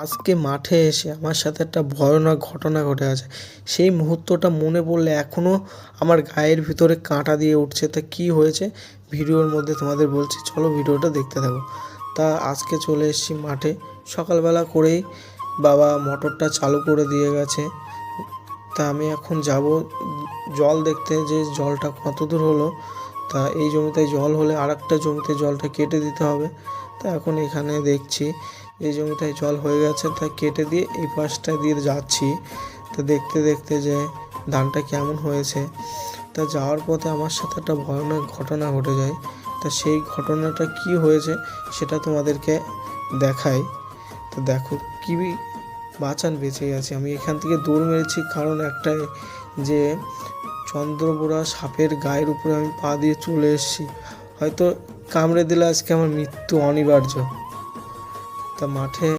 আজকে মাঠে এসে আমার সাথে একটা ভয়ানক ঘটনা ঘটে আছে। সেই মুহূর্তটা মনে পড়লে এখনও আমার গায়ের ভিতরে কাঁটা দিয়ে উঠছে। তা কী হয়েছে ভিডিওর মধ্যে তোমাদের বলছি, চলো ভিডিওটা দেখতে থাকো। তা আজকে চলে এসেছি মাঠে, সকালবেলা করেই বাবা মোটরটা চালু করে দিয়ে গেছে। তা আমি এখন যাব জল দেখতে, যে জলটা কত দূর হলো। তা এই জমিতে জল হলে আরেকটা জমিতে জলটা কেটে দিতে হবে। তা এখন এখানে দেখছি এই জমিটায় জল হয়ে গেছে, তা কেটে দিয়ে এই পাশটা দিয়ে যাচ্ছি। তা দেখতে দেখতে যে ধানটা কেমন হয়েছে। তা যাওয়ার পথে আমার সাথে একটা ভয়ানক ঘটনা ঘটে যায়। তা সেই ঘটনাটা কি হয়েছে সেটা তোমাদেরকে দেখাই। তো দেখো কি বাঁচান বেঁচে গেছি আমি। এখান থেকে দৌড় মেরেছি কারণ একটাই, যে চন্দ্রবোড়া সাপের গায়ের উপরে আমি পা দিয়ে চলে এসেছি। হয়তো কামড়ে দিলে আজকে আমার মৃত্যু অনিবার্য। তা মাঠে